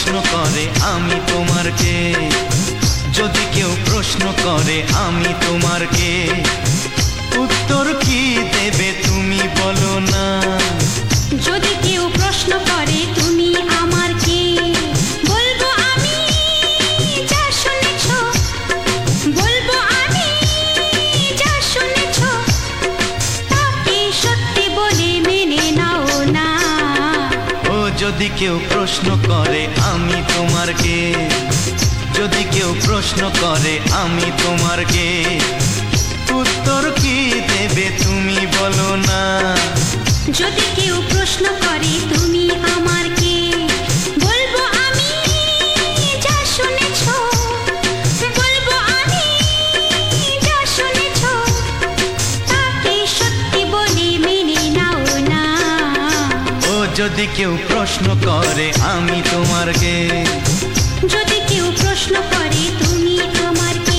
প্রশ্ন করে আমি তোমার কে, যদি কেউ প্রশ্ন করে আমি তোমার কে, উত্তর কি দেবে তুমি বলো না। যদি কেউ প্রশ্ন করে তুমি আমার কে, বলবো আমি যা শুনেছ, বলবো আমি যা শুনেছ, তাকে সত্যি বলে মেনে নাও না। ও যদি কেউ প্রশ্ন করে আমি তোমার কে, যদি কেউ প্রশ্ন করে আমি তোমার কে, উত্তর কি দেবে তুমি বলো না। যদি কেউ প্রশ্ন করে তুমি আমার কে, বলবো আমি যা শুনেছ, বলবো আমি যা শুনেছ, তাকে সত্যি বলে মেনে নাও না। ও যদি কেউ প্রশ্ন করে আমি তোমার কে, যদি কেউ প্রশ্ন করে তুমি আমার কে।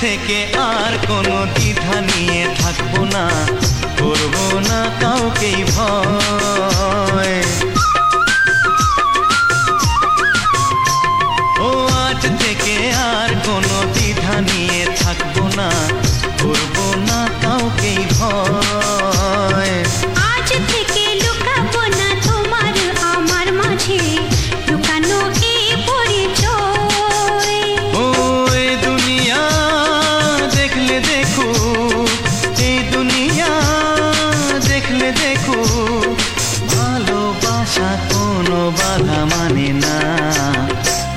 থেকে আর কোনো দ্বিধা নিয়ে থাকবো না, করবো না কাউকেই ভয়। ও আজ থেকে আর কোনো দ্বিধা নিয়ে থাকবো না, করবো না কাউকেই ভয়। আজ থেকে লুকাবো না তোমার আমার মাঝে লুকানো এই পরিচয়। ও এই দুনিয়া দেখলে দেখো, এই দুনিয়া দেখলে দেখো, ভালোবাসা কোনো বাধা মানে না।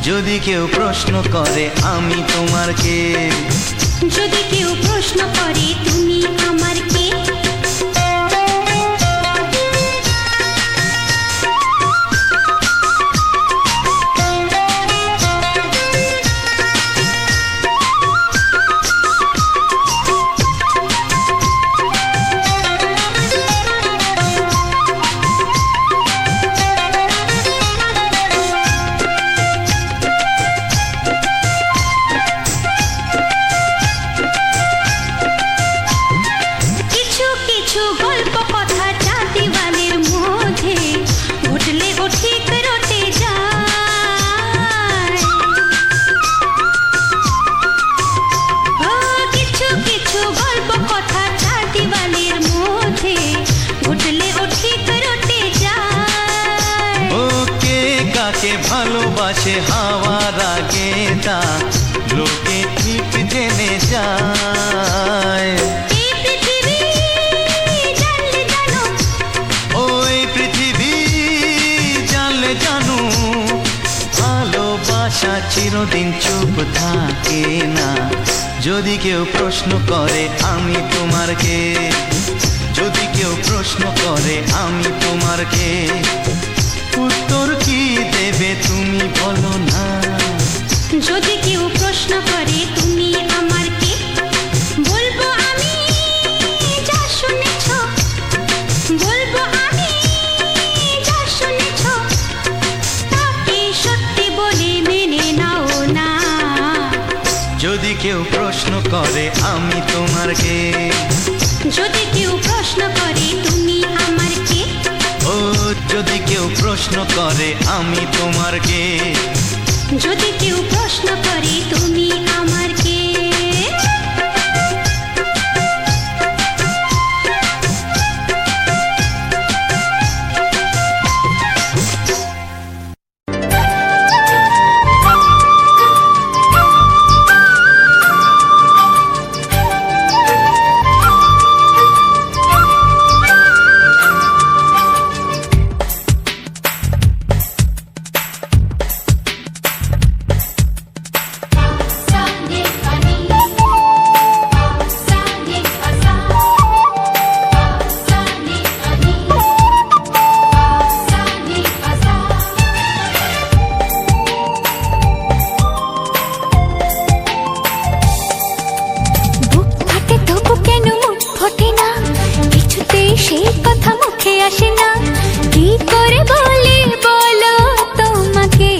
যদি কেউ প্রশ্ন করে আমি তোমার কে, যদি কেউ প্রশ্ন করে তুমি আমার কে। ভালোবাসে হাওয়ার আগে তা লোকে ঠিক জেনে যায়। ওই পৃথিবী জানলে জানো, ভালোবাসা চিরদিন চুপ থাকে না। যদি কেউ প্রশ্ন করে আমি তোমার কে, যদি কেউ প্রশ্ন করে আমি তোমার কে, উত্তর কি দেবে তুমি বলো না। যদি কেউ প্রশ্ন করে তুমি আমার কে, বলবো আমি যা শুনেছ, বলবো আমি যা শুনেছ, তাকে সত্যি বলে মেনে নাও না। যদি কেউ প্রশ্ন করে আমি তোমার কে, যদি কেউ প্রশ্ন করে তুমি আমার কে। ও যদি কেউ প্রশ্ন করে আমি তোমার কে, যদি কেউ প্রশ্ন করে তুমি আমার কে। Sunday. আসে না, কি করে বলি বলো তোমাকে।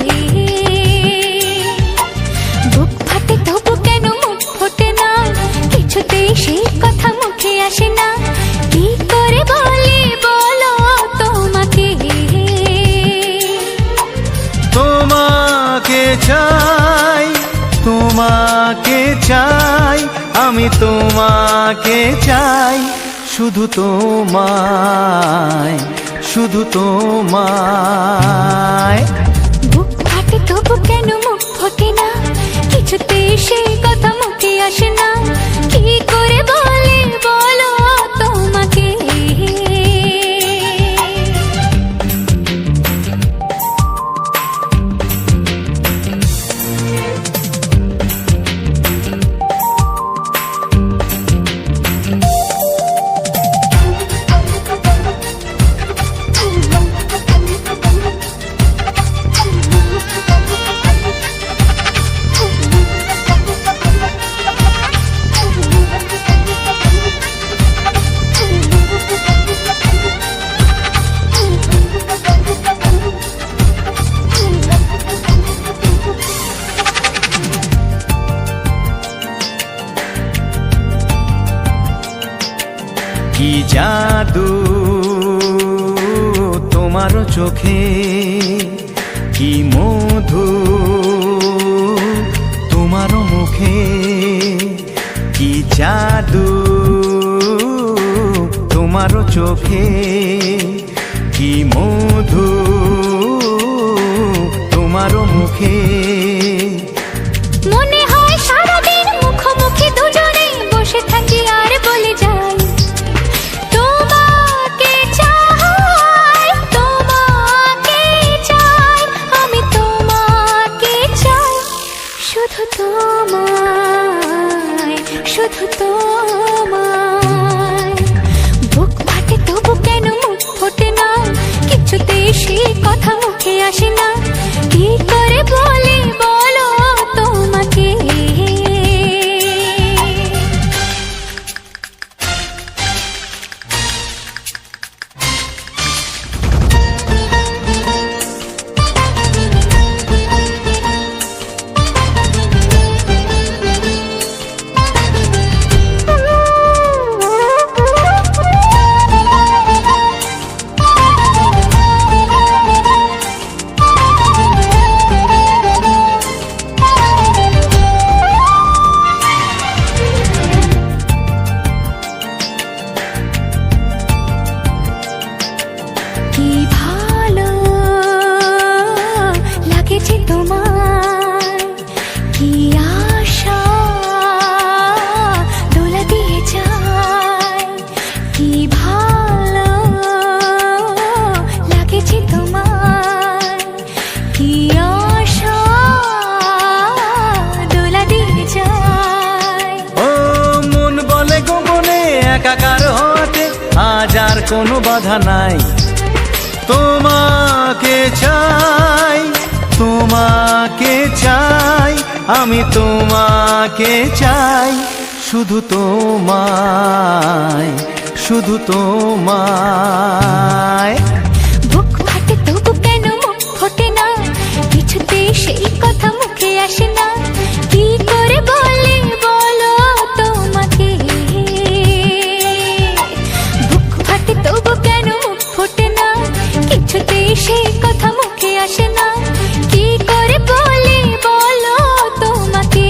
বুক ফাটে তবু কেন মুখ ফোটে না, কিছুতেই সেই কথা মুখে আসে না, কি করে বলি বলো তোমাকে। তোমাকে চাই, তোমাকে চাই, আমি তোমাকে চাই, শুধু তোমায়, শুধু তোমায়। বুক ফাটে তবু কেন মুখ ফোটে না, কিছুতেই সেই কথা মুখে আসে না, কি করে বলি বলো তোমাকে। কি জাদু তোমার চোখে, কি মধু তোমার মুখে, কি জাদু তোমার চোখে, কি মধু তোমার মুখে। মনে হয় সারাদিন মুখোমুখি দুজনে বসে থাকি আর বলে যাই, তোমাকে চাই, তোমাকে চাই, আমি তোমাকে চাই, শুধু তোমায়, শুধু তোমায়। বুক ফাটে তবু কেন মুখ ফোটে না, কিছুতেই সেই কথা মুখে আসে না, কি করে বলি বলো তোমাকে। কি ভালো লাগেছে তোমায়, কি আশা দোলা দিয়ে যায়, কি ভালো লাগেছে তোমায়, কি আশা দোলা দিয়ে যায়। ও মন বলে গোপনে একাকার হতে আজ আর কোনো বাধা নাই, তোমাকে চাই, তোমাকে চাই, আমি তোমাকে চাই, শুধু তোমায়, শুধু তোমায়। বুক ফাটে তবু কেন মুখ ফোটে না, কিছুতেই সেই কথা মুখে আসে না, কি করে বলি বলো তোমাকে। বুক ফাটে তবু কেন মুখ ফোটে না, কিছুতেই সেই কথা মুখে আসে না, কি করে বলি বলো তোমাকে।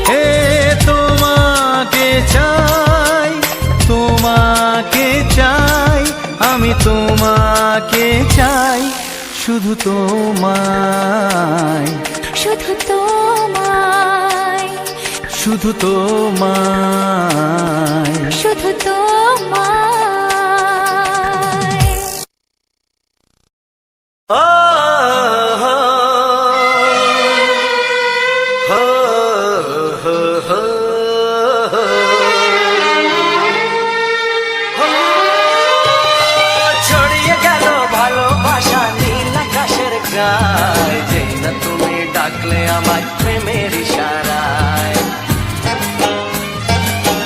হে তোমাকে চাই, তোমাকে চাই, আমি তোমাকে চাই, শুধু তোমায়, শুধু তোমায়, শুধু তোমায়, শুধু তোমায়। ও হো হো হো হো ছড়িয়ে গেল ভালোবাসা নীল আকাশের গায়, যেই না তুমি ডাকলে আমার প্রেমের ইশারায়।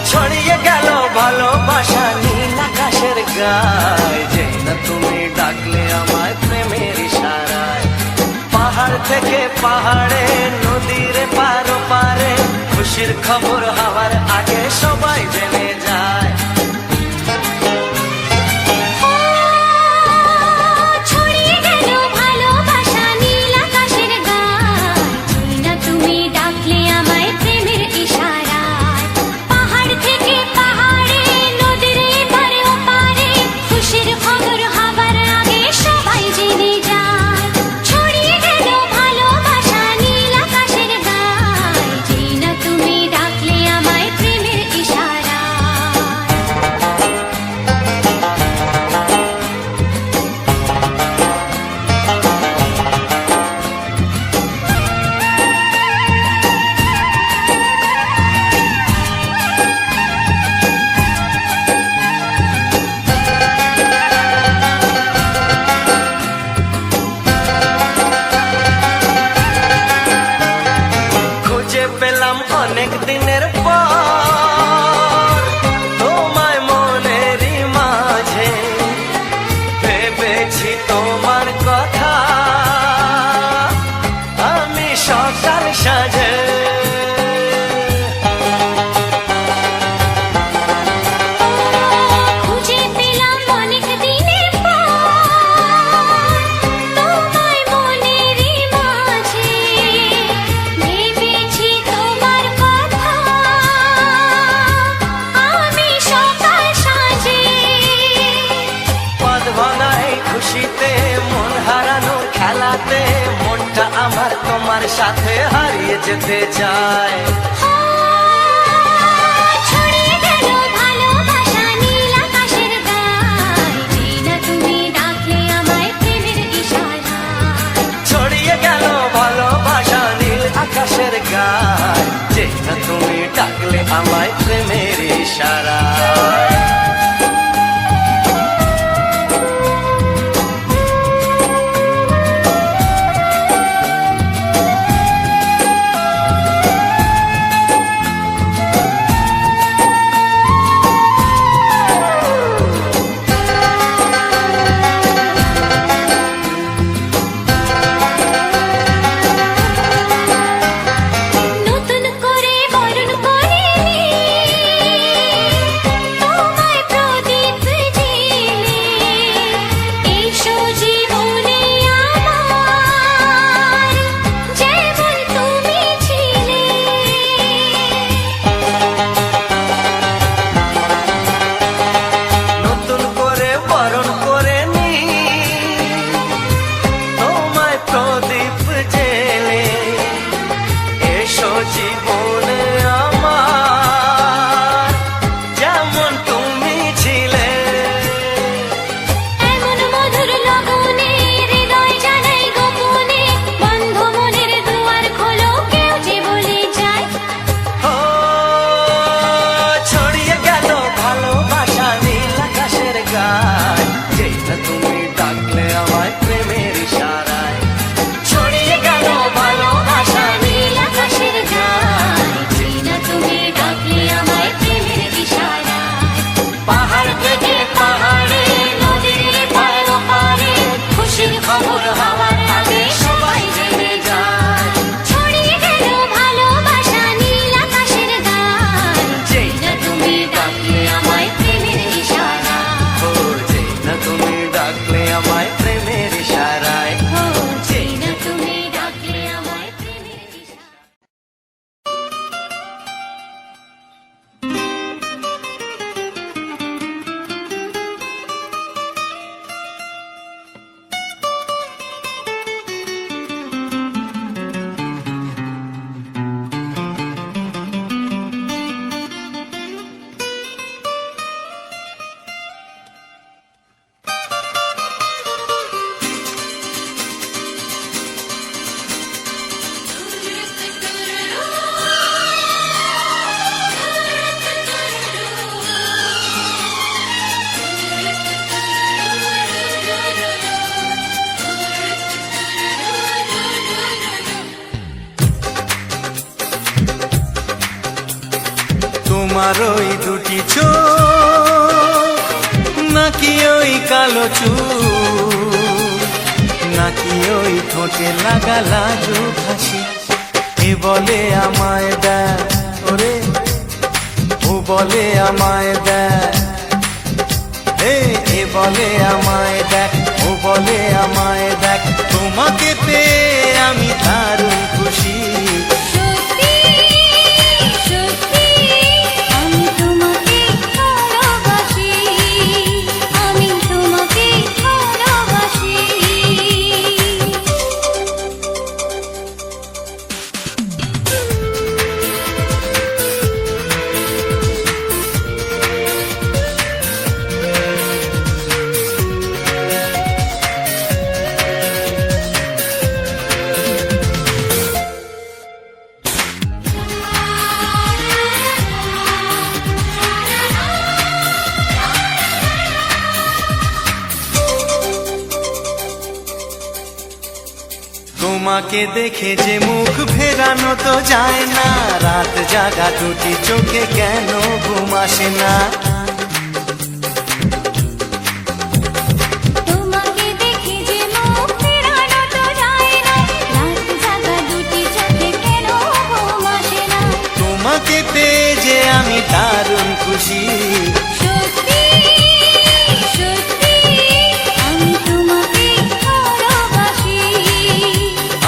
ছড়িয়ে গেল ভালোবাসা নীল আকাশের গায়, পাহাড়ে নদীর পারো পারে খুশির খবর হওয়ার আগে সবাই জেনে যায়। ছড়িয়ে গেল ভালোবাসা নীল আকাশের গায়, না তুমি ডাকলে আমায় প্রেমের ইশারায়। পাহাড় থেকে পাহাড়ে নদীর এপারে ওপারে খুশির খবর হবার আগে সবাই জেনে যায়। ছড়িয়ে গেল ভালোবাসা নীল আকাশের গায়, না তুমি ডাকলে আমায় প্রেমের ইশারায়। খুঁজে পেলাম অনেক দিনের পর তোমায় মনেরই মাঝে, ভেবেছি তোমার কথা আমি সকাল সাজে। খুঁজে পেলাম অনেক দিনের পর তোমায় মনেরই মাঝে, ভেবেছি তোমার কথা আমি সকাল সাজে। পদ ভাঙাই খুশিতে মন হারানোর খেলাতে মনটা আমার তোমার সাথে হারিয়ে যেতে চায়। ছড়িয়ে গেল ভালোবাসা নীল আকাশের গায়, না তুমি ডাকলে আমায় প্রেমের ইশারায়। ছড়িয়ে গেল ভালোবাসা নীল আকাশের গায়, যে না তুমি ডাকলে আমায় প্রেমের ইশারায়। নতুন করে বরণ করিনি তোমায় প্রদীপ জেলে, এসো জীবনে আমার যেমন তুমি ছিলে। নতুন করে বরণ করে নি তোমায় প্রদীপ জেলে, এসো জীবনে আমার যেমন তুমি ছিলে। এমন মধুর লগনে হৃদয় জানাই গোপনে, বন্ধ মনের দুয়ার খোলো কেউ যে বলে যায়। ও ছড়িয়ে গেল ভালোবাসা নীল আকাশের গায়, যে না তুমি ডাকলে আমায় প্রেমের ইশারায়। ছড়িয়ে গেল ভালোবাসা নীল আকাশের গায়, যে না তুমি ডাকলে আমায় প্রেমের ইশারায়। পাহাড় থেকে পাহাড়ে নদীর পার পারে খুশির খবর হওয়ার আগে সবাই জেনে যায়। ছড়িয়ে গেল ভালোবাসা নীল আকাশের গায়, যে না তুমি ডাকলে আমায় প্রেমের ইশারায়। ও যে না তুমি ডাকলে আমায় প্রেমের ইশারায়। ও যে না তুমি ডাকলে আমায় প্রেমের ইশারায়। তোমার ওই দুটি চোখ নাকি ওই কালো চুল, নাকি নাকি ওই ঠোঁটে লাগা লাজুক হাসি। এ বলে আমায় দেয় ওরে, ও বলে আমায় দেয়, এ বলে আমায় দেখ, ও বলে আমায় দেখ, তোমাকে পেয়ে আমি দারুণ খুশি। সত্যি সত্যি আমি তোমাকে ভালোবাসি, আমি তোমাকে ভালোবাসি। তোমাকে দেখে যে মুখ ফেরানো তো যায় না, রাত জাগা দুটি চোখে কেন ঘুম আসে না। তোমাকে দেখে যে মুখ ফেরানো তো যায় না, রাত জাগা দুটি চোখে কেন ঘুম আসে না। তোমাকে পেয়ে যে আমি দারুণ খুশি। সত্যি সত্যি আমি তোমাকে ভালোবাসি,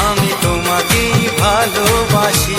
আমি তোমাকেই ভালোবাসি।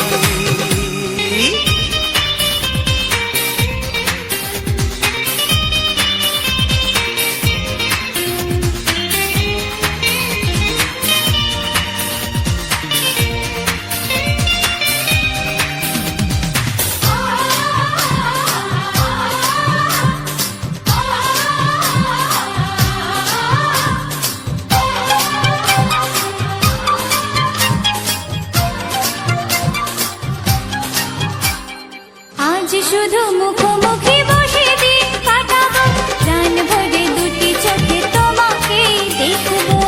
আজ শুধু মুখোমুখি বসে দিন কাটাবো, প্রাণ ভরে দুটি চোখে তোমাকে দেখবো।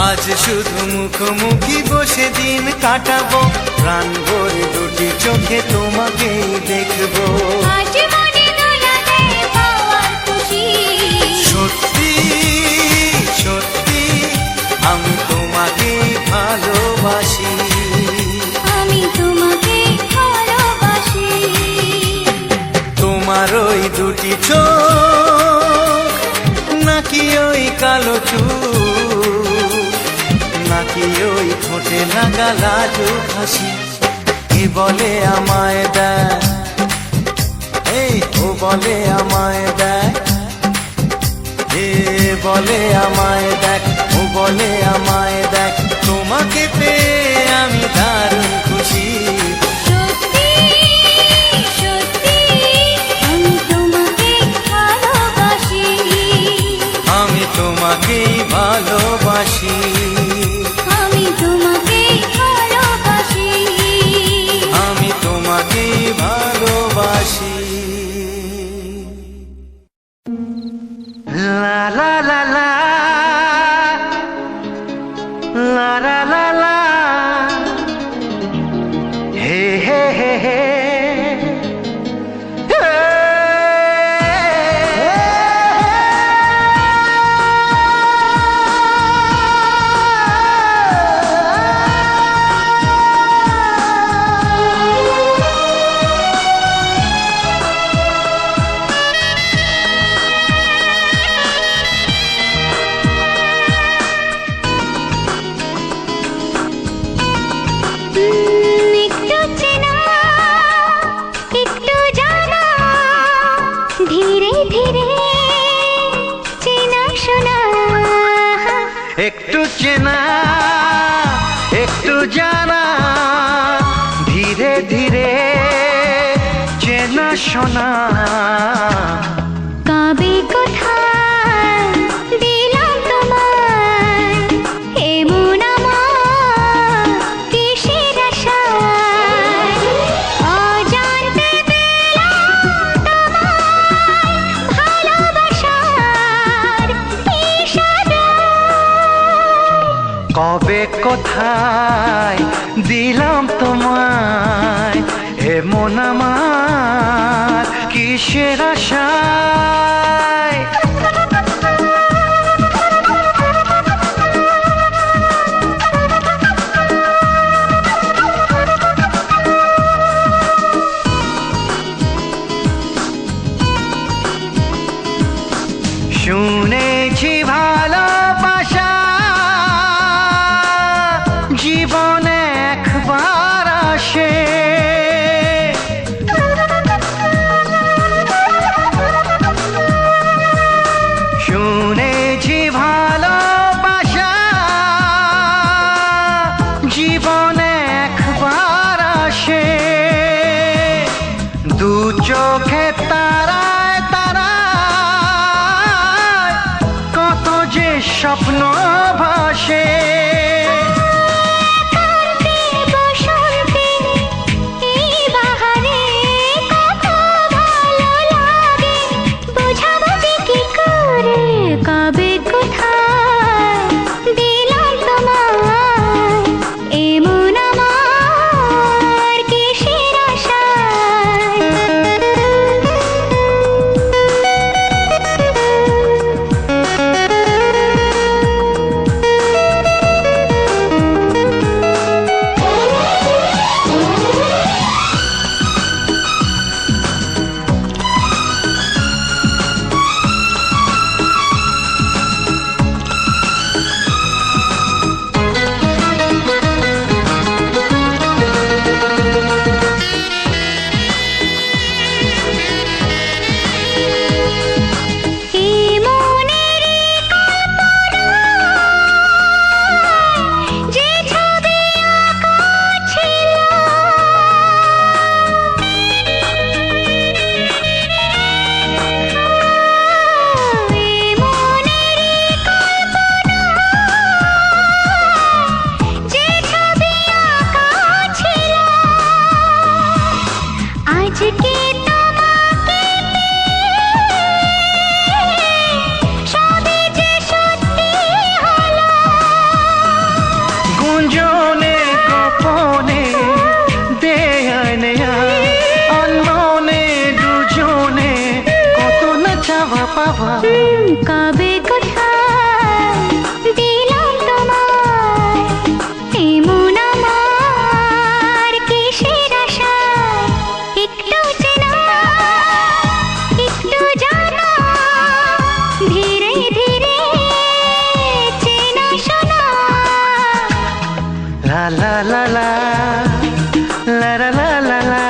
আজ শুধু মুখোমুখি বসে দিন কাটাবো, প্রাণ ভরে দুটি চোখে তোমাকেই দেখবো। আজ মনে দোলা দেয় পাওয়ার খুশি। সত্যি সত্যি আমি তোমাকেই ভালোবাসি। আমি তোমাকে ভালোবাসি। তোমার ওই দুটি চোখ নাকি ওই কালো চুল, নাকি ওই ঠোঁটে লাগা লাজুক হাসি। এ বলে আমায় দেয়, ও বলে আমায় দেয়, এ বলে আমায় দেখ, ও বলে আমায় দেখ, তোমাকে পেয়ে আমি দারুণ খুশি। সত্যি সত্যি আমি তোমাকে ভালোবাসি, আমি তোমাকেই ভালোবাসি। আমি তোমাকে ভালোবাসি। আমি তোমাকেই ভালোবাসি। লা লা লা লা লা লা লা লা, হে হে হে হে, একটু চেনা একটু জানা, ধীরে ধীরে চেনা শোনা। একটু চেনা একটু জানা, ধীরে ধীরে চেনা শোনা। কবে কোথায় দিলাম তোমায় এমন আমার কিসের আশায়, অজান্তে পেলাম তোমায় ভালোবাসার ইশারায়। কবে কোথায় দিলাম তোমায় এমন আমার কিসের আশায়। জীবন একবার আসে, শুনেছি ভালোবাসা জীবন একবার আসে, দু চোখে তারায় তারায় কত যে স্বপ্ন ভাসে। গুঞ্জনে গোপনে দেয়ানে অন্যনে দুজনে কত না চাওয়া পাওয়া। কবে কোথায় দিলাম তোমায় এমন আমার কিসের আশায়, একটু চেনা একটু জানা ধীরে ধীরে চেনা শোনা। লা লা লা লা লা লা লা লা লা।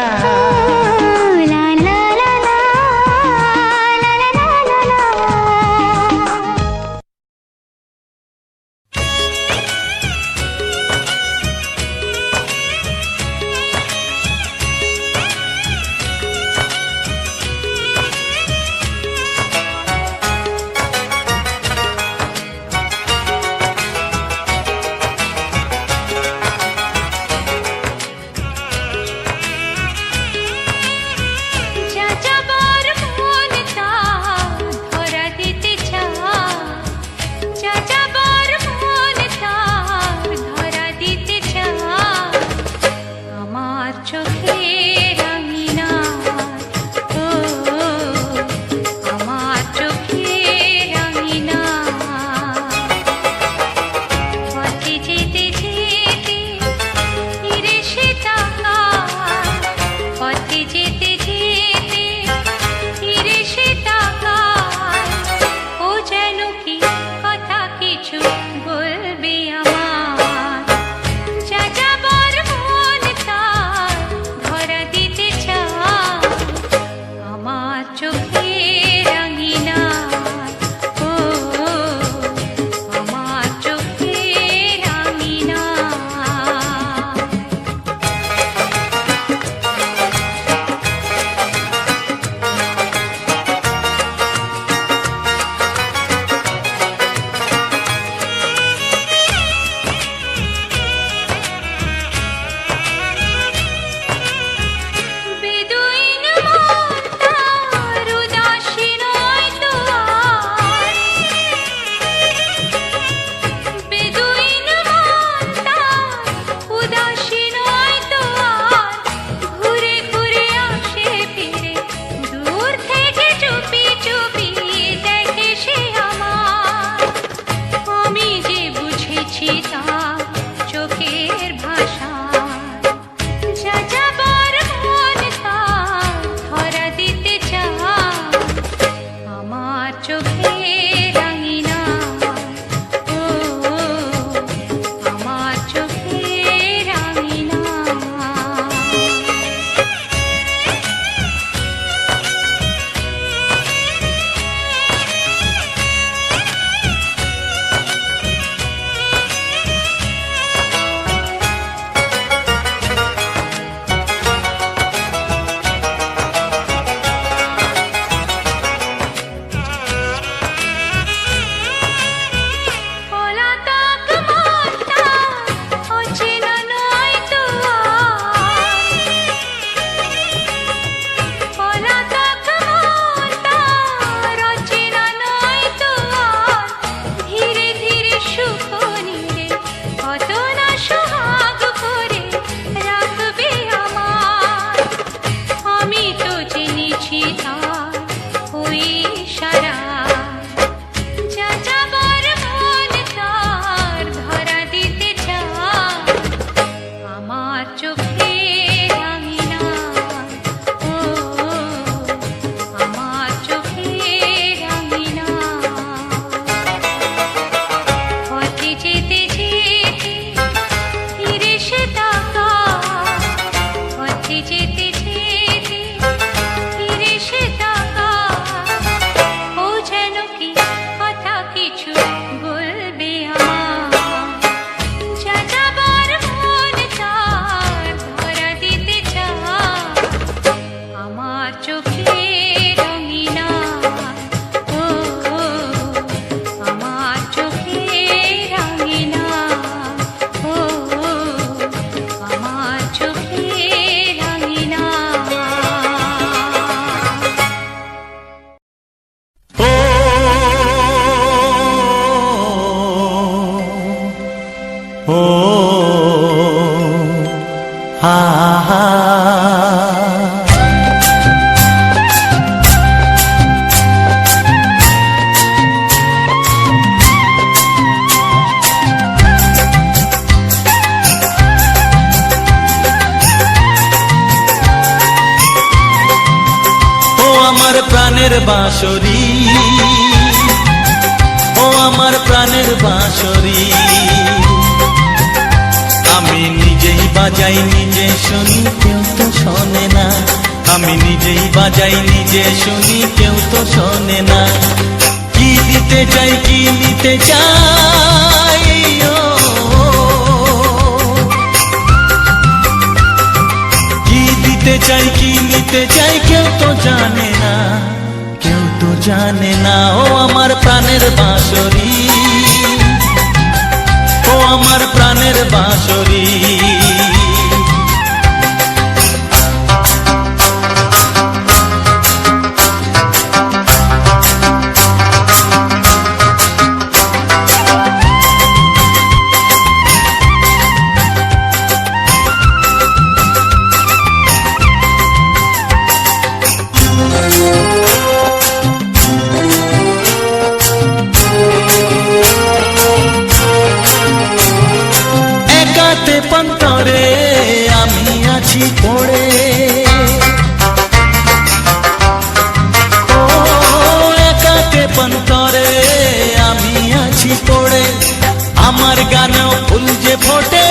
চোখে ও হা হা। আমার প্রাণের বাঁশরি, ও আমার প্রাণের বাঁশরি, আমি নিজেই বাজাই নিজে শুনি কেউ তো শোনে না, আমি নিজেই বাজাই নিজে শুনি কেউ তো শোনে না। কি দিতে চাই কি নিতে চাই, ও কি দিতে চাই কি নিতে চাই কেউ তো জানে না, কেউ তো জানে না। ও আমার প্রাণের বাঁশরি, ও আমার প্রাণের বাঁশরি। পন্তরে আমি আছি পড়ে, ও একাতে পন্তরে আমি আছি পড়ে, আমার গানেও ফুল যে ফোটে,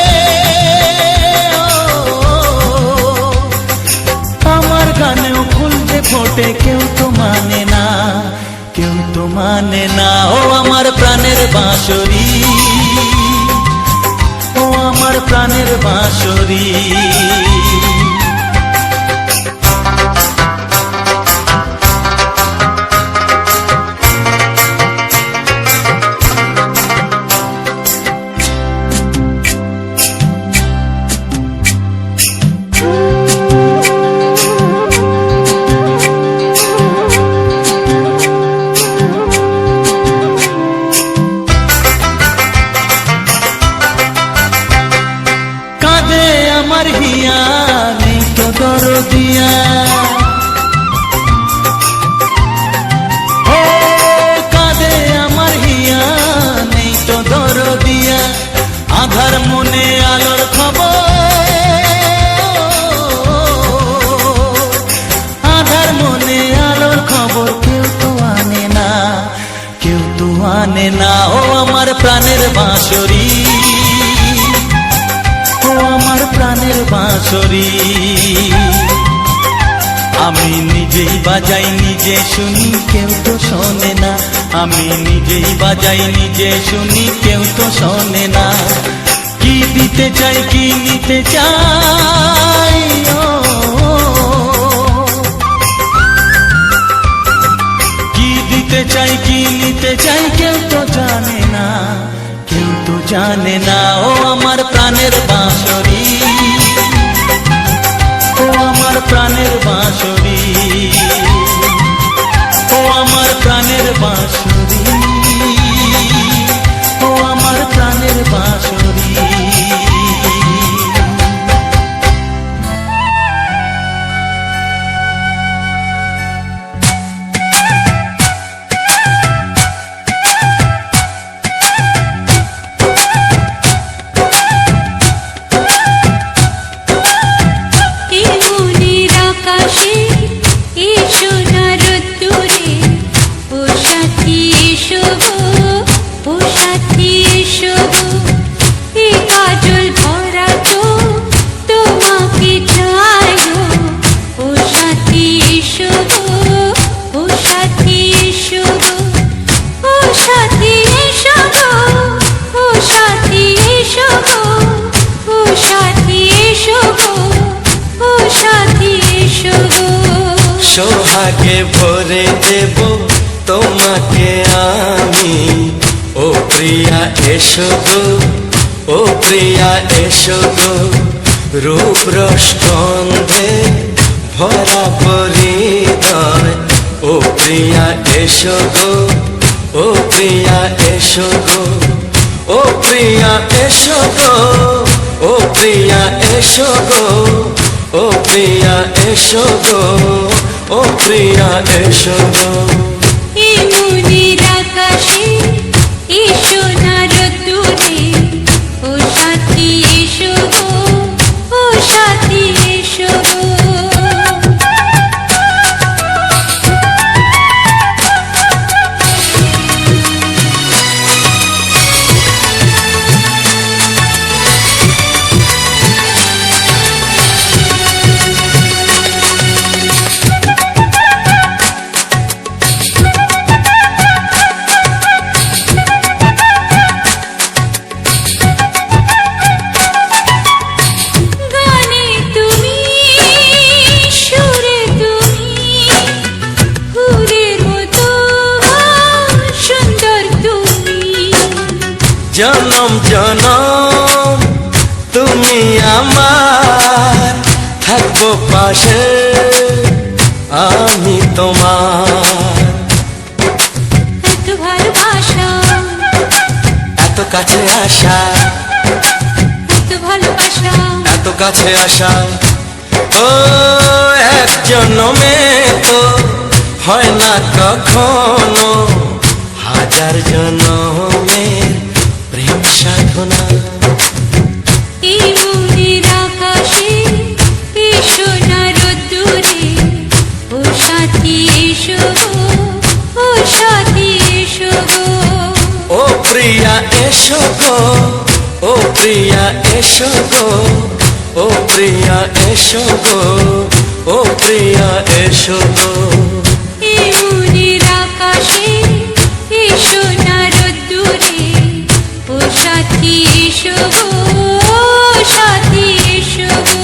আমার গানেও ফুল যে ফোটে কেউ তো মানে না, কেউ তো মানে না। ও আমার প্রাণের বাঁশরি, ও আমার প্রাণের বাঁশরি। আমার হিয়া নেই তো দরদিয়া, ও কাঁদে আমার হিয়া নেই তো দরদিয়া, আধার মনে আলোর খবর, আধার মনে আলোর খবর কেউ তো আনে না, কেউ তো আনে না। ও আমার প্রাণের বাঁশরি, ও আমার প্রাণের বাঁশরি, আমি নিজেই বাজাই নিজে শুনি কেউ তো শোনে না, আমি নিজেই বাজাই নিজে শুনি কেউ তো শোনে না। কি দিতে চাই কি নিতে চাই, ও কি দিতে চাই কি নিতে চাই কেউ তো জানে না, কেউ তো জানে না। ও আমার প্রাণের বাঁশরি, ও আমার প্রাণের বাঁশরি, ও আমার প্রাণের বাঁশরি, ও আমার প্রাণের বাঁশরি। সোহাগে ভরে দেব তোমাকে আমি, ও প্রিয়া এসো গো, ও প্রিয়া এসো গো, রূপ রস গন্ধে ভরা পরিদয়, ও প্রিয়া এসো গো, ও প্রিয়া এসো গো, ও প্রিয়া এসো গো, ও প্রিয়া এসো গো, ও প্রিয়া এসো গো, ও প্রিয়া এসো গো। এই মনের আকাশে এসো না রোদ্দুরে, ও সাথী এসো গো, ও সাথী এসো গো। গানে তুমি, সুরে তুমি, ফুলের মতো সুন্দর তুমি। জনম জনম তুমি আমার, থাকবো পাশে আমি তোমার। এত ভালোবাসা, এত কাছে আসা, এত ভালোবাসা, এত কাছে আসা, ও এক জন্মে তো হয় না কখনো, হাজার জন্মের প্রেম সাধনা। এই মনের আকাশে এসো না রোদ্দুরে, ও সাথী এসো গো, ও সাথী এসো গো। ও প্রিয়া এসো গো, ও প্রিয়া এসো গো, ও প্রিয়া এসো গো, ও প্রিয়া এসো গো। এই মনের আকাশে এসো না রোদ্দুরে, ও সাথী এসো গো, ও সাথী এসো গো।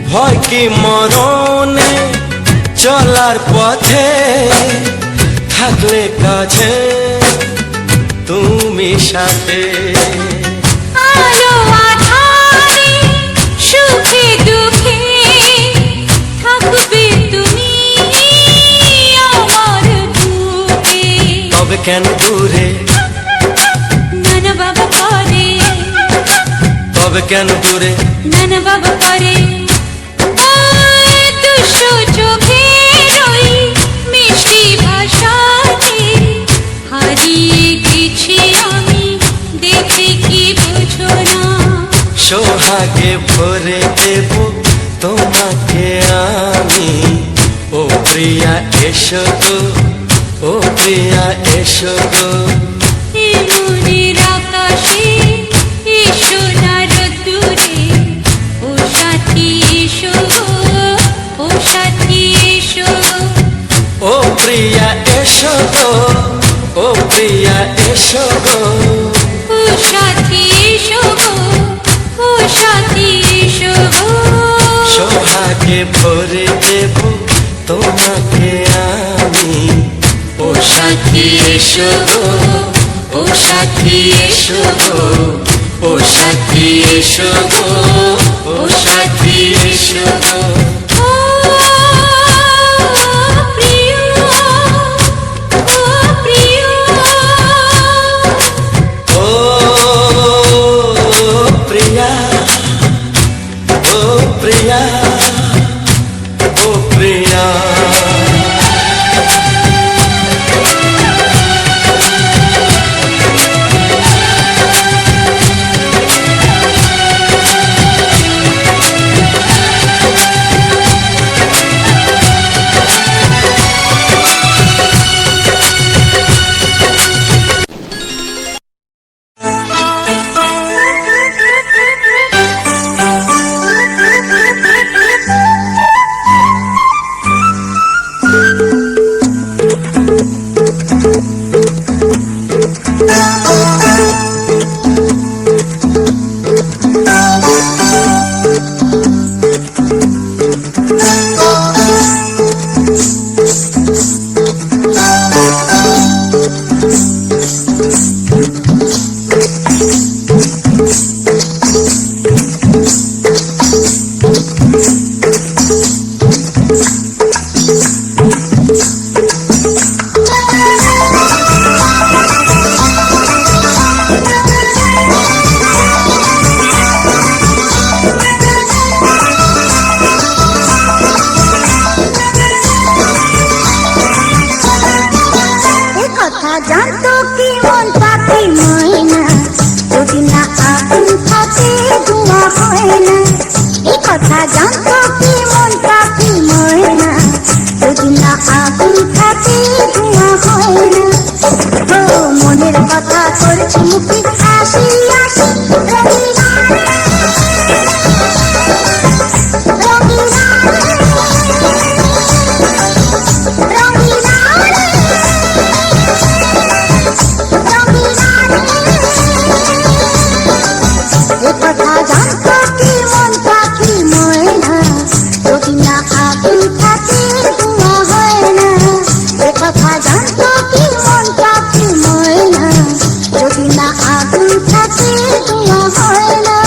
ভয় কি মরণে চলার পথে, থাকলে কাছে তুমি সাথে। আলো আঁধারে, সুখে দুঃখে, থাকবে তুমি আমার বুকে। তবে কেন দূরে, নানা বাবা করে, তবে কেন দূরে, নানা বাবা করে। ওই দুষ্টু চোখের ওই মিষ্টি ভাষাতে হারিয়ে গেছি আমি, দেখে কি বুঝো না। সোহাগে ভরে দেব তোমাকে আমি, ও প্রিয়া এসো গো, ও প্রিয়া এসো গো। এই মনের আকাশে এসো না রোদ্দুরে, ও সাথী এসো গো, ও সাথী এসো গো। ও প্রিয়া এসো গো, ও প্রিয়া এসো গো। ও সাথী এসো গো, ও সাথী এসো গো। সোহাগে ভরে দেব তোমাকে আমি, ও সাথী এসো গো, ও সাথী এসো গো, ও সাথী এসো গো, ও সাথী এসো গো। ও প্রিয়, ও প্রিয়, ও প্রিয়া, ও প্রিয়া, ও প্রিয়া। জানতো কি মন পাখি ময়না, যদি না আগুন থাকে ধোঁয়া হয় না। এই কথা জানতো কি মন পাখি ময়না, যদি না আগুন থাকে ধোঁয়া হয় না। ও মনের কথা করছি মুখে হাসি হাসি, রঙিনা রে, রঙিনা রে, রঙিনা রে, রঙিনা রে। এ কথা জানতো কি মন পাখি ময়না, যদি না আগুন থাকে ধোঁয়া হয় না। এ কথা জানতো কি মন পাখি ময়না, যদি না আগুন থাকে ধোঁয়া হয় না।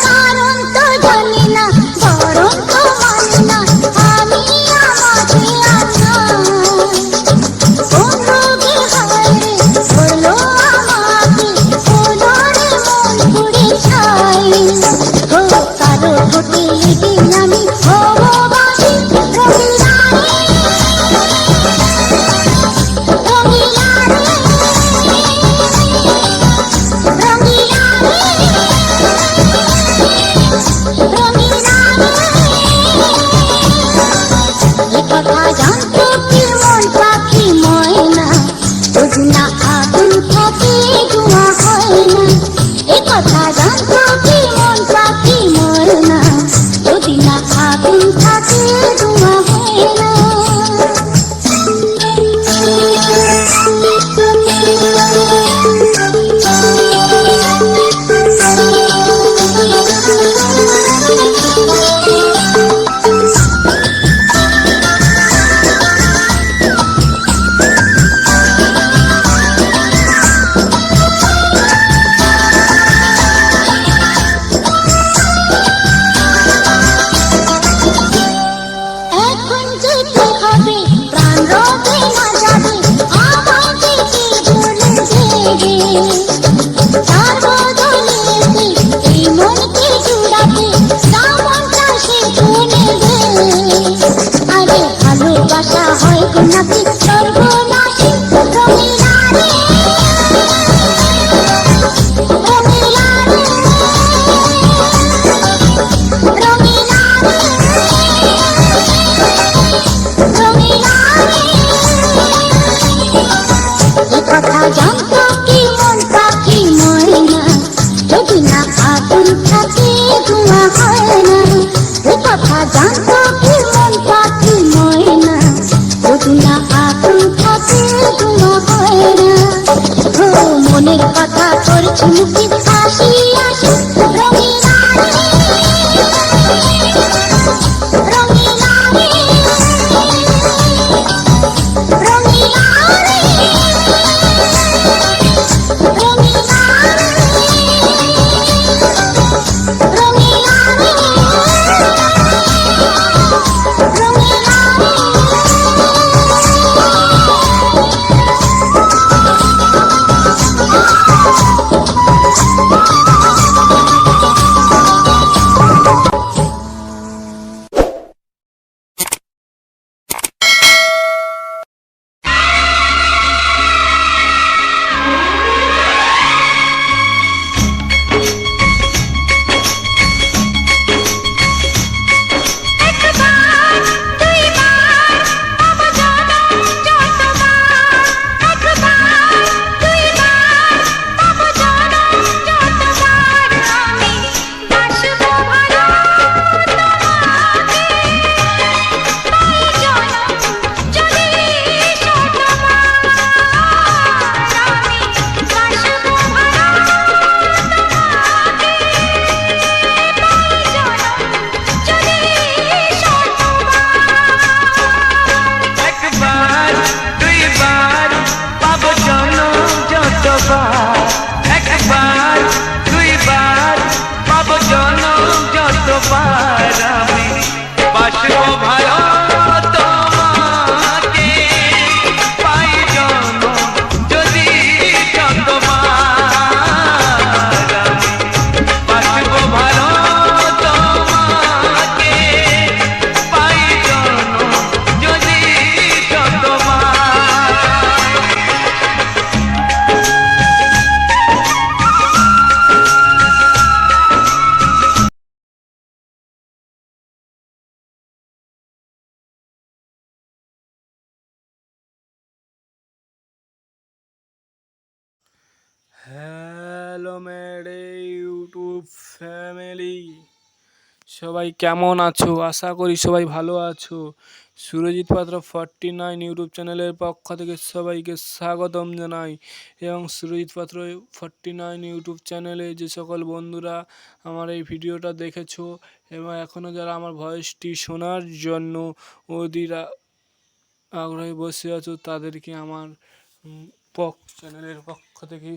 কারণ তো জানি না, বরং তো মানি না, আমি আমাকে কোন রোগে হায়রে ধরলো আমাকে, হলো রে মন পুড়ে ছাই। ও কারো ঠোঁটে লেগে আমি হব বাসি, রঙিনা রে, রঙিনা রে, রঙিনা রে, রঙিনা রে। এ কথা জানতো কি মন পাখি ময়না, যদি না আগুন থাকে ধোঁয়া হয় না। এ কথা জানতো কি মন পাখি ময়না, যদি না আগুন থাকে ধোঁয়া হয় না। এখন যেতে হবে, প্রাণ রবে না যাবে, আমাকে কে ভুলে দেবে। তার বদলে এই মনকে জুড়াতে, দামনটা সে শুনে দে। আরে ভালোবাসা হয় গো নাকি সর্বনাশী, রঙিনা রে, রঙিনা রে, রঙিনা রে, রঙিনা রে। এ কথা জানতো কি মন পাখি ময়না, যদি না আগুন থাকে ধোঁয়া হয় না। এ কথা জানতো কি মন পাখি ময়না, যদি না আগুন থাকে ধোঁয়া হয় না। ও মনের কথা করছি মুখে হাসি হাসি, রঙিনা রে, রঙিনা রে, রঙিনা রে, রঙিনা রে, রঙিনা রে, রঙিনা রে। হ্যালো মেরে ইউটিউব ফ্যামিলি, সবাই কেমন আছো? আশা করি সবাই ভালো আছো। সুরজিৎ পাত্র 49 ইউটিউব চ্যানেলের পক্ষ থেকে সবাইকে স্বাগতম জানাই। এবং সুরজিৎ পাত্র 49 ইউটিউব চ্যানেলে যে সকল বন্ধুরা আমার এই ভিডিওটা দেখেছো এবং এখনও যারা আমার ভয়েসটি শোনার জন্য অধীর আগ্রহে বসে আছো, তাদেরকে আমার চ্যানেলের পক্ষ থেকে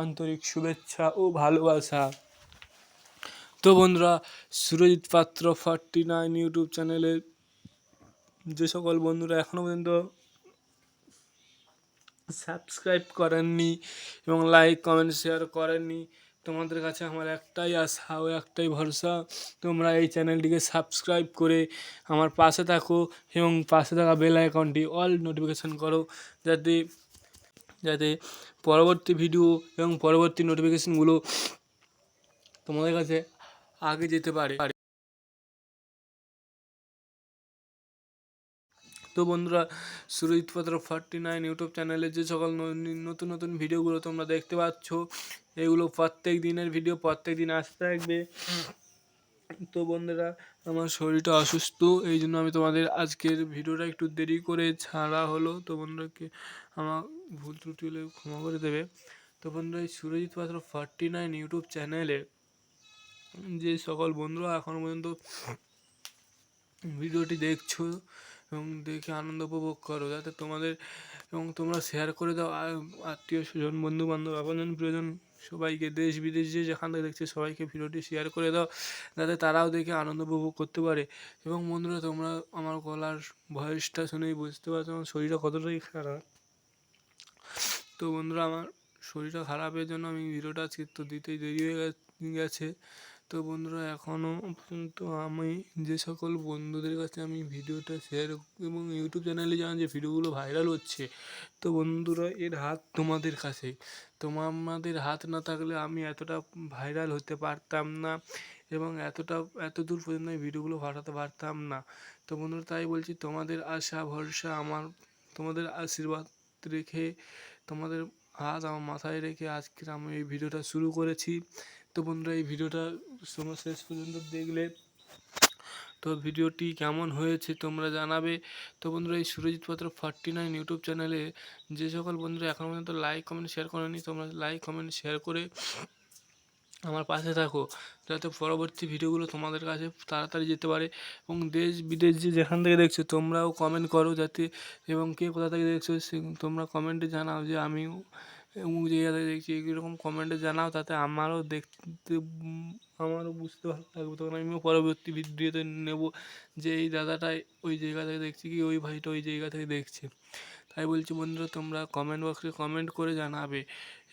আন্তরিক শুভেচ্ছা ও ভালোবাসা। তো বন্ধুরা, সুরজিৎ পাত্র 49 ইউটিউব চ্যানেলে যে সকল বন্ধুরা এখনও পর্যন্ত সাবস্ক্রাইব করেননি এবং লাইক কমেন্ট শেয়ার করেননি, তোমাদের কাছে আমার একটাই আশা ও একটাই ভরসা, তোমরা এই চ্যানেলটিকে সাবস্ক্রাইব করে আমার পাশে থাকো এবং পাশে থাকা বেল আইকনটি অল নোটিফিকেশান করো, যাতে যাতে পরবর্তী ভিডিও এবং পরবর্তী নোটিফিকেশানগুলো তোমাদের কাছে আগে যেতে পারে। তো বন্ধুরা, সুরজিৎ পাত্র 49 ইউটিউব চ্যানেলে যে সকল নতুন নতুন ভিডিওগুলো তোমরা দেখতে পাচ্ছ, এগুলো প্রত্যেক দিনের ভিডিও, প্রত্যেক দিন আসতে থাকবে। তো বন্ধুরা, আমার শরীরটা অসুস্থ, এই জন্য আমি তোমাদের আজকের ভিডিওটা একটু দেরি করে ছাড়া হলো। তো বন্ধুরাকে আমার ভুল ত্রুটি হলে ক্ষমা করে দেবে। তো বন্ধুরা, এই সুরজিৎ পাত্র 49 ইউটিউব চ্যানেলে যে সকল বন্ধুরা এখনও পর্যন্ত ভিডিওটি দেখছো এবং দেখে আনন্দ উপভোগ করো, যাতে তোমাদের এবং তোমরা শেয়ার করে দাও আত্মীয় স্বজন, বন্ধু বান্ধব, আপনজন প্রিয়জন সবাইকে, দেশ বিদেশ যে যেখান থেকে দেখছে সবাইকে ভিডিওটি শেয়ার করে দাও, যাতে তারাও দেখে আনন্দ উপভোগ করতে পারে। এবং বন্ধুরা, তোমরা আমার গলার ভয়েসটা শুনেই বুঝতে পারছো আমার শরীরটা কতটাই খারাপ। তো বন্ধুরা, আমার শরীরটা খারাপের জন্য আমি ভিডিওটা আজকে তো দিতেই দেরি হয়ে গেছে। তো বন্ধুরা, এখনও পর্যন্ত আমি যে সকল বন্ধুদের কাছে আমি ভিডিওটা শেয়ার এবং ইউটিউব চ্যানেলে যেমন যে ভিডিওগুলো ভাইরাল হচ্ছে, তো বন্ধুরা এর হাত তোমাদের কাছে, তোমাদের হাত না থাকলে আমি এতটা ভাইরাল হতে পারতাম না এবং এত দূর পর্যন্ত আমি ভিডিওগুলো পাঠাতে পারতাম না। তো বন্ধুরা, তাই বলছি, তোমাদের আশা ভরসা আমার, তোমাদের আশীর্বাদ রেখে, তোমাদের হাত আমার মাথায় রেখে আজকের আমি এই ভিডিওটা শুরু করেছি। তো বন্ধুরা, এই ভিডিওটা তোমরা শেষ পর্যন্ত দেখলে তো ভিডিওটি কেমন হয়েছে তোমরা জানাবে। তো বন্ধুরা, এই সুরজিৎ পাত্র 49 ইউটিউব চ্যানেলে যে সকল বন্ধুরা এখনও পর্যন্ত লাইক কমেন্ট শেয়ার করেনি, তোমরা লাইক কমেন্ট শেয়ার করে আমার পাশে থাকো, যাতে পরবর্তী ভিডিওগুলো তোমাদের কাছে তাড়াতাড়ি যেতে পারে। এবং দেশ বিদেশ যে যেখান থেকে দেখছো তোমরাও কমেন্ট করো, যাতে এবং কে কোথা থেকে দেখছো তোমরা কমেন্টে জানাও যে আমিও অমুক জায়গা থেকে দেখছি, এরকম কমেন্টে জানাও, তাতে আমারও দেখতে আমারও বুঝতে ভালো লাগবে, তখন আমিও পরবর্তী ভিডিওতে নেব যে এই দাদাটাই ওই জায়গা থেকে দেখছি কি ওই ভাইটা ওই জায়গা থেকে দেখছে। তাই বলছি বন্ধুরা, তোমরা কমেন্ট বক্সে কমেন্ট করে জানাবে।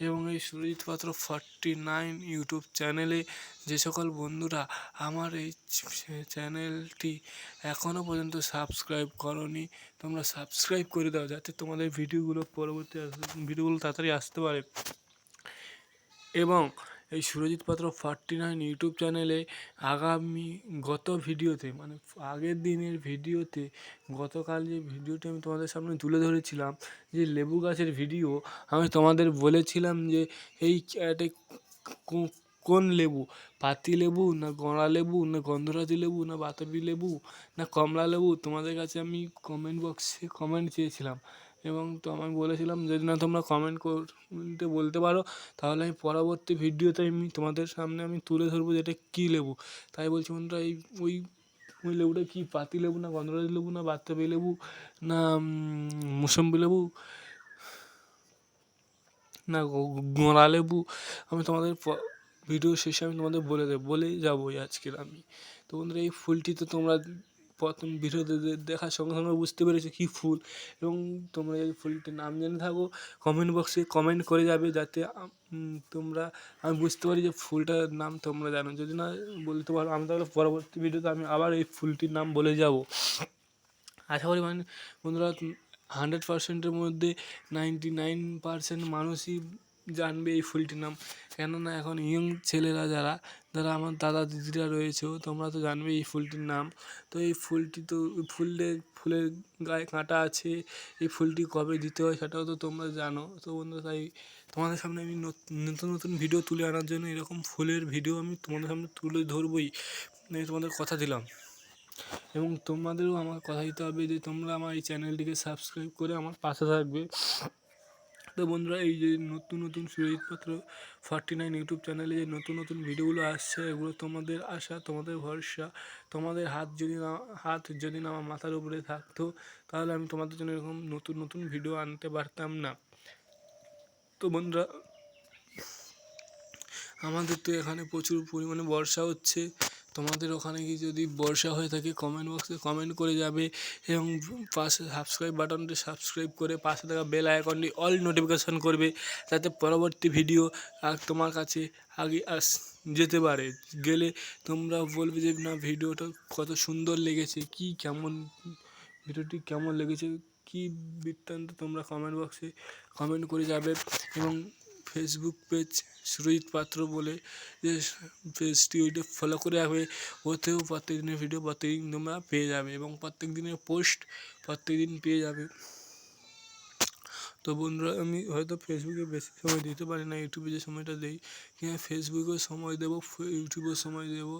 এবং এই সুরজিৎ পাত্র 49 ইউটিউব চ্যানেলে যে সকল বন্ধুরা আমার এই চ্যানেলটি এখনও পর্যন্ত সাবস্ক্রাইব করনি, তোমরা সাবস্ক্রাইব করে দাও, যাতে তোমাদের পরবর্তী ভিডিওগুলো তাড়াতাড়ি আসতে পারে। এবং এই সুরজিৎ পাত্র 49 ইউটিউব চ্যানেলে গত ভিডিওতে, মানে আগের দিনের ভিডিওতে, গতকাল যে ভিডিওটি আমি তোমাদের সামনে তুলে ধরেছিলাম, যে লেবু গাছের ভিডিও, আমি তোমাদের বলেছিলাম যে এই কোন লেবু, পাতি লেবু না গড়া লেবু না গন্ধরাজি লেবু না বাতাবি লেবু না কমলা লেবু, তোমাদের কাছে আমি কমেন্ট বক্সে কমেন্ট চেয়েছিলাম। এবং তো আমি বলেছিলাম যদি না তোমরা কমেন্টে বলতে পারো, তাহলে আমি পরবর্তী ভিডিওতে তোমাদের সামনে আমি তুলে ধরবো যে এটা কী লেবু। তাই বলছি বন্ধুরা, ওই ওই লেবুটা কি, পাতি লেবু না গন্ধরাজ লেবু না বাতাবি লেবু না মুসম্বি লেবু না গোঁড়া লেবু, আমি তোমাদের ভিডিও শেষে আমি তোমাদের বলেই যাবো আজকের আমি। তো বন্ধুরা, এই ফুলটি তো তোমরা প্রথম ভিডিওতে দেখার সঙ্গে সঙ্গে বুঝতে পেরেছো কী ফুল, এবং তোমরা এই ফুলটির নাম জেনে থাকো কমেন্ট বক্সে কমেন্ট করে যাবে, যাতে আমি বুঝতে পারি যে ফুলটার নাম তোমরা জানো। যদি না বলতে পারো, আমি তাহলে পরবর্তী ভিডিওতে আমি আবার এই ফুলটির নাম বলে যাব। আশা করি বন্ধুরা 100%-এর মধ্যে 99% মানুষই জানবে এই ফুলটির নাম। কেননা এখন ইয়ং ছেলেরা যারা যারা আমার দাদা দিদিরা রয়েছে, তোমরা তো জানবে এই ফুলটির নাম। তো এই ফুলটি তো ফুলের গায়ে কাঁটা আছে, এই ফুলটি কবে দিতে হয় সেটাও তো তোমরা জানো। তো বন্ধুরা, তাই তোমাদের সামনে আমি নতুন নতুন ভিডিও তুলে আনার জন্য এরকম ফুলের ভিডিও আমি তোমাদের সামনে তুলে ধরবই, আমি তোমাদের কথা দিলাম। এবং তোমাদেরও আমার কথা দিতে হবে যে তোমরা আমার এই চ্যানেলটিকে সাবস্ক্রাইব করে আমার পাশে থাকবে। তো বন্ধুরা, এই যে নতুন নতুন সুরজিৎ পাত্র 49 ইউটিউব চ্যানেলে যে নতুন নতুন ভিডিওগুলো আসছে, এগুলো তোমাদের আশা, তোমাদের ভরসা, তোমাদের হাত যদি না আমার মাথার উপরে থাকতো, তাহলে আমি তোমাদের জন্য এরকম নতুন নতুন ভিডিও আনতে পারতাম না। তো বন্ধুরা, আমাদের তো এখানে প্রচুর পরিমাণে বর্ষা হচ্ছে। তোমাদের ওখানে কি যদি বর্ষা হয়ে থাকে কমেন্ট বক্সে কমেন্ট করে যাবে, এবং পাশে সাবস্ক্রাইব বাটনটি সাবস্ক্রাইব করে পাশে থাকা বেল আইকনটি অল নোটিফিকেশন করবে, যাতে পরবর্তী ভিডিও তোমার কাছে আগে যেতে পারে। গেলে তোমরা বলবে যে না, ভিডিওটা কত সুন্দর লেগেছে, ভিডিওটি কেমন লেগেছে, কি বৃত্তান্ত, তোমরা কমেন্ট বক্সে কমেন্ট করে যাবে। এবং ফেসবুক পেজ সুরজিৎ পাত্র বলে যে পেজটি, ওইটা ফলো করে রাখবে। ওতেও প্রত্যেক দিনের ভিডিও প্রত্যেকদিন তোমরা পেয়ে যাবে, এবং প্রত্যেক দিনের পোস্ট প্রত্যেক দিন পেয়ে যাবে। তো বন্ধুরা, আমি হয়তো ফেসবুকে বেশি সময় দিতে পারি না, ইউটিউবে যে সময়টা দিই, কিন্তু ফেসবুকেও সময় দেবো, ইউটিউবেও সময় দেবো।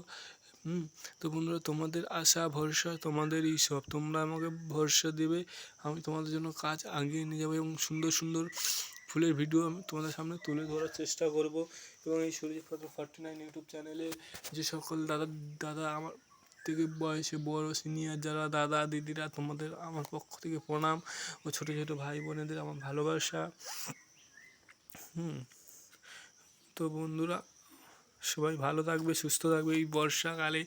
তো বন্ধুরা, তোমাদের আশা ভরসা তোমাদেরই সব, তোমরা আমাকে ভরসা দেবে, আমি তোমাদের জন্য কাজ এগিয়ে নিয়ে যাবো, এবং সুন্দর সুন্দর ফুলের ভিডিও আমি তোমাদের সামনে তুলে ধরার চেষ্টা করব। এবং এই সুরজিৎ পাত্র 49 ইউটিউব চ্যানেলে যে সকল দাদা আমার থেকে বয়সে বড় সিনিয়র যারা দাদা দিদিরা, তোমাদের আমার পক্ষ থেকে প্রণাম, ও ছোটো ছোটো ভাই বোনেদের আমার ভালোবাসা। তো বন্ধুরা, সবাই ভালো থাকবে, সুস্থ থাকবে। এই বর্ষাকালে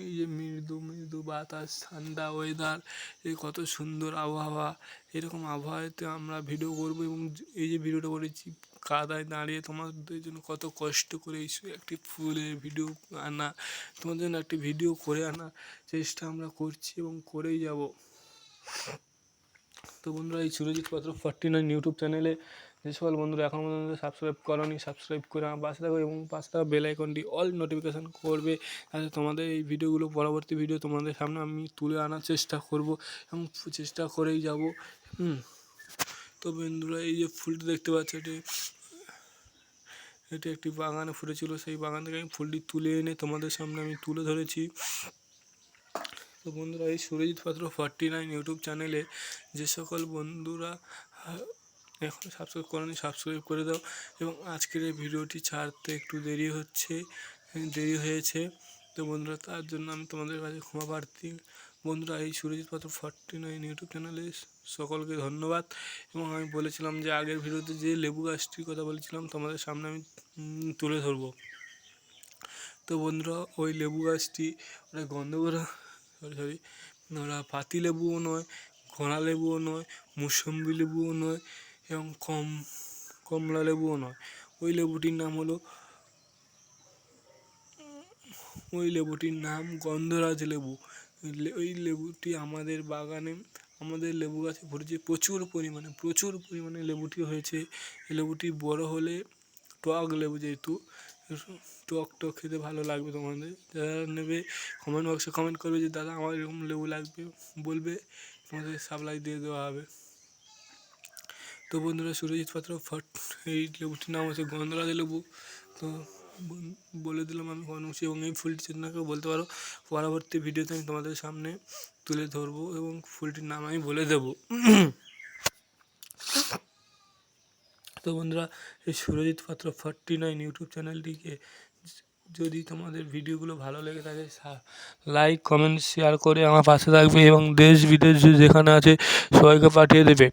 এই যে মৃদু মৃদু বাতাস, ঠান্ডা ওয়েদার, এই কত সুন্দর আবহাওয়া, এরকম আবহাওয়াতে আমরা ভিডিও করব। এবং এই যে ভিডিওটা করেছি কাদায় দাঁড়িয়ে, তোমাদের জন্য কত কষ্ট করে এই একটি ফুলের ভিডিও আনা, তোমাদের জন্য একটি ভিডিও করে আনার চেষ্টা আমরা করছি এবং করেই যাব। তো বন্ধুরা, এই সুরজিৎ পাত্র 49 ইউটিউব চ্যানেলে যে সকল বন্ধুরা এখন পর্যন্ত সাবস্ক্রাইব করোনি, সাবস্ক্রাইব করে আমার পাশে থাকো, এবং পাশে থাকা বেল আইকনটি অল নোটিফিকেশান করবে, যাতে তোমাদের এই ভিডিওগুলো, পরবর্তী ভিডিও তোমাদের সামনে আমি তুলে আনার চেষ্টা করব, এবং চেষ্টা করেই যাব। তো বন্ধুরা, এই যে ফুলটি দেখতে পাচ্ছ, এটি একটি বাগানে ফুটেছিল, সেই বাগান থেকে আমি ফুলটি তুলে এনে তোমাদের সামনে আমি তুলে ধরেছি। তো বন্ধুরা, এই সুরজিৎ পাত্র 49 ইউটিউব চ্যানেলে যে সকল বন্ধুরা এখন সাবস্ক্রাইব করোনি, সাবস্ক্রাইব করে দাও। এবং আজকের এই ভিডিওটি ছাড়তে একটু দেরি হয়েছে। তো বন্ধুরা, তার জন্য আমি তোমাদের কাছে ক্ষমা প্রার্থী। বন্ধুরা, এই সুরজিৎ পাত্র 49 ইউটিউব চ্যানেলে সকলকে ধন্যবাদ। এবং আমি বলেছিলাম যে আগের ভিডিওতে যে লেবু গাছটির কথা বলেছিলাম তোমাদের সামনে আমি তুলে ধরবো। তো বন্ধুরা, ওই লেবু গাছটি ওটা গন্ধগোলা ওরা পাতি লেবুও নয়, ঘোড়া লেবুও নয়, মুসম্বি লেবুও নয়, এবং কমলা লেবুও নয়। ওই লেবুটির নাম গন্ধরাজ লেবু। ওই লেবুটি আমাদের বাগানে, আমাদের লেবু গাছে ফুটেছে প্রচুর পরিমাণে লেবুটি হয়েছে। এই লেবুটি বড় হলে টক লেবু, যেহেতু টক খেতে ভালো লাগবে তোমাদের, যারা নেবে কমেন্ট বক্সে কমেন্ট করবে যে দাদা আমার এরকম লেবু লাগবে, বলবে, তোমাদের সাপ্লাই দিয়ে দেওয়া হবে। তো বন্ধুরা, সুরজিৎ পাত্র এই লেবুটির নাম হচ্ছে গন্ধরাজ লেবু। তো বলে দিলাম আমি খুশি, এবং এই ফুলটি চেতনাকেও বলতে পারো, পরবর্তী ভিডিওতে আমি তোমাদের সামনে তুলে ধরবো, এবং ফুলটির নাম আমি বলে দেবো। তো বন্ধুরা, এই সুরজিৎ পাত্র 49 ইউটিউব চ্যানেলটিকে যদি তোমাদের ভিডিওগুলো ভালো লেগে থাকে, লাইক কমেন্ট শেয়ার করে আমার পাশে থাকবে, এবং দেশ বিদেশ যেখানে আছে সবাইকে পাঠিয়ে দেবে,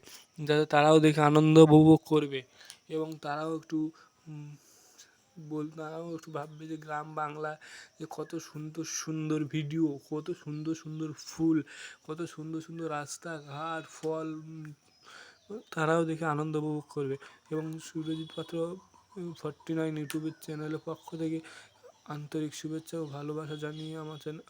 যাতে তারাও দেখে আনন্দ উপভোগ করবে, এবং তারাও একটু ভাববে যে গ্রাম বাংলা যে কত সুন্দর সুন্দর ভিডিও, কত সুন্দর সুন্দর ফুল, কত সুন্দর সুন্দর রাস্তাঘাট, ফল, তারাও দেখে আনন্দ উপভোগ করবে। এবং সুরজিৎ পাত্র 49 ইউটিউবের চ্যানেলের পক্ষ থেকে আন্তরিক শুভেচ্ছা ও ভালোবাসা জানিয়ে আমার চ্যানেল